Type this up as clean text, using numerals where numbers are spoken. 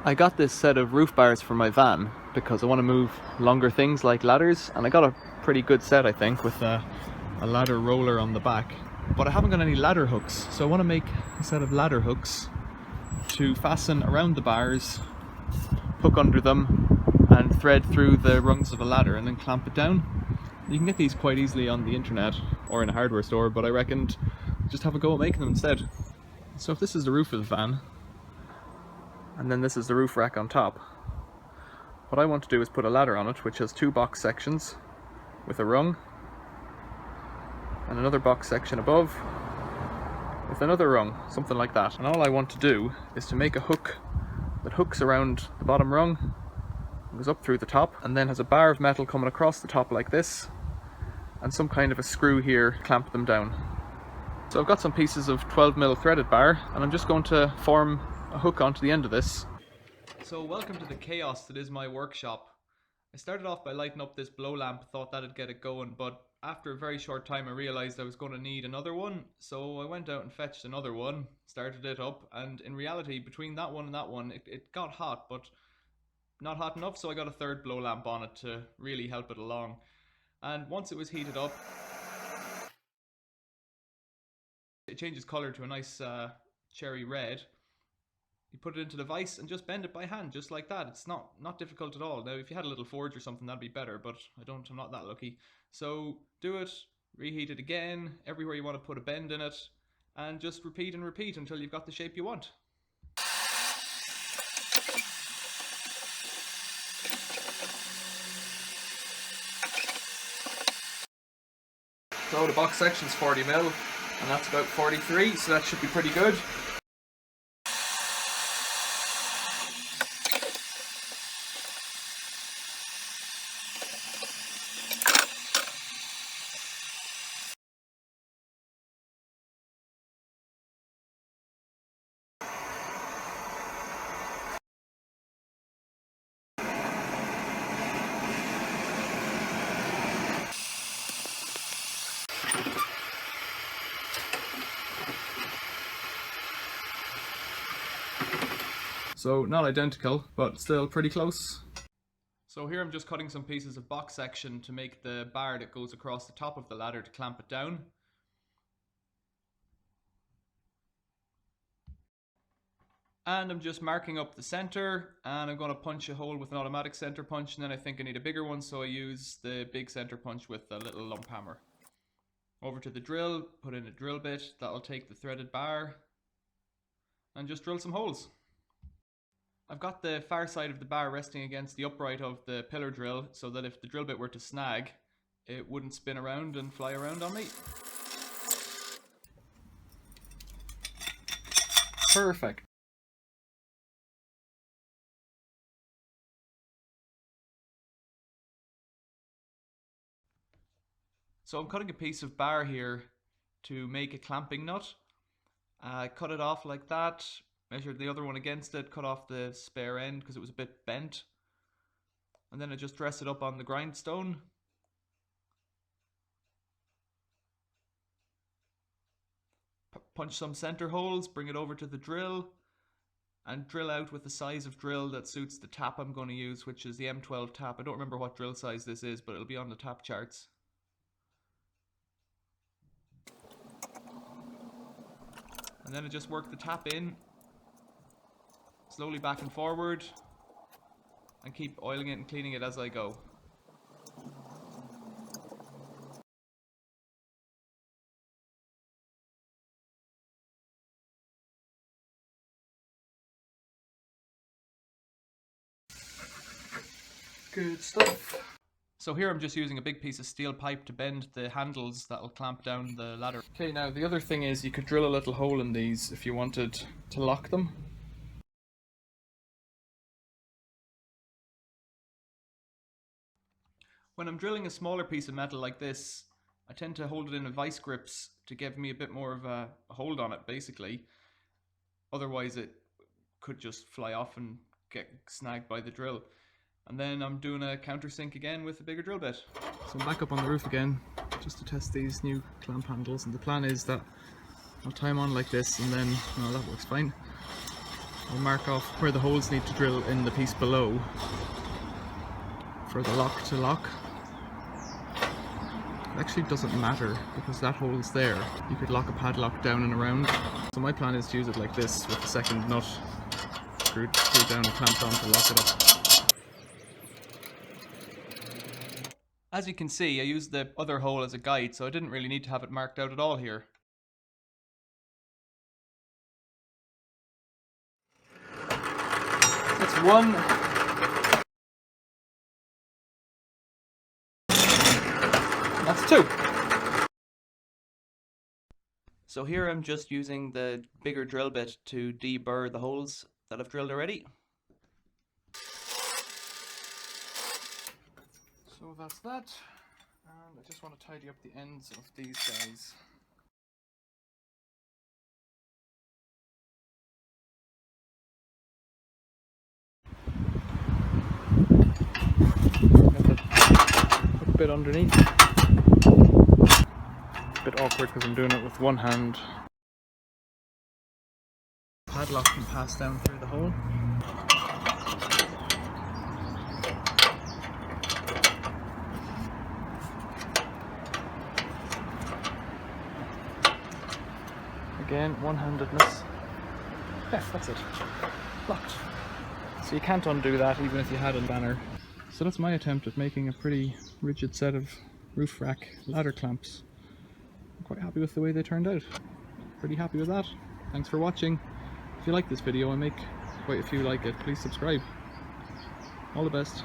I got this set of roof bars for my van because I want to move longer things like ladders, and I got a pretty good set, I think, with a ladder roller on the back. But I haven't got any ladder hooks, so I want to make a set of ladder hooks to fasten around the bars, hook under them, and thread through the rungs of a ladder and then clamp it down. You can get these quite easily on the internet or in a hardware store, but I reckoned just have a go at making them instead. So if this is the roof of the van, and then this is the roof rack on top, what I want to do is put a ladder on it which has two box sections with a rung, and another box section above with another rung, something like that. And all I want to do is to make a hook that hooks around the bottom rung, goes up through the top, and then has a bar of metal coming across the top like this, and some kind of a screw here to clamp them down. So I've got some pieces of 12mm threaded bar, and I'm just going to form a hook onto the end of this. So welcome to the chaos that is my workshop. I started off by lighting up this blow lamp, thought that'd get it going, but after a very short time I realised I was going to need another one, so I went out and fetched another one, started it up, and in reality between that one and that one it got hot, but not hot enough, so I got a third blow lamp on it to really help it along. And once it was heated up, it changes colour to a nice cherry red. You put it into the vise and just bend it by hand, just like that. It's not difficult at all. Now, if you had a little forge or something, that'd be better, but I'm not that lucky. So do it, reheat it again, everywhere you want to put a bend in it, and just repeat and repeat until you've got the shape you want. So the box section's 40mm, and that's about 43, so that should be pretty good. So not identical, but still pretty close. So here I'm just cutting some pieces of box section to make the bar that goes across the top of the ladder to clamp it down. And I'm just marking up the center, and I'm going to punch a hole with an automatic center punch, and then I think I need a bigger one, so I use the big center punch with a little lump hammer. Over to the drill, put in a drill bit, that'll take the threaded bar, and just drill some holes. I've got the far side of the bar resting against the upright of the pillar drill, so that if the drill bit were to snag, it wouldn't spin around and fly around on me. Perfect. So I'm cutting a piece of bar here to make a clamping nut. Cut it off like that, measured the other one against it, cut off the spare end because it was a bit bent, and then I just dress it up on the grindstone. Punch some center holes, bring it over to the drill, and drill out with the size of drill that suits the tap I'm going to use, which is the M12 tap. I don't remember what drill size this is, but it'll be on the tap charts. And then I just work the tap in, slowly back and forward, and keep oiling it and cleaning it as I go. Good stuff. So here I'm just using a big piece of steel pipe to bend the handles that'll clamp down the ladder. Okay, now the other thing is you could drill a little hole in these if you wanted to lock them. When I'm drilling a smaller piece of metal like this, I tend to hold it in a vice grips to give me a bit more of a hold on it, basically. Otherwise it could just fly off and get snagged by the drill. And then I'm doing a countersink again with a bigger drill bit. So I'm back up on the roof again, just to test these new clamp handles, and the plan is that I'll tie them on like this, and then, that works fine. We'll mark off where the holes need to drill in the piece below for the lock to lock. It actually doesn't matter because that hole's there. You could lock a padlock down and around. So my plan is to use it like this with the second nut screwed down and clamped on to lock it up. As you can see, I used the other hole as a guide, so I didn't really need to have it marked out at all here. That's one. That's two. So here I'm just using the bigger drill bit to deburr the holes that I've drilled already. So that's that, and I just want to tidy up the ends of these guys. Put a bit underneath. A bit awkward because I'm doing it with one hand. Padlock can pass down through the hole. Again, one-handedness. Yeah, that's it. Locked. So you can't undo that even if you had a banner. So that's my attempt at making a pretty rigid set of roof rack ladder clamps. I'm quite happy with the way they turned out. Pretty happy with that. Thanks for watching. If you like this video, I make quite a few like it. Please subscribe. All the best.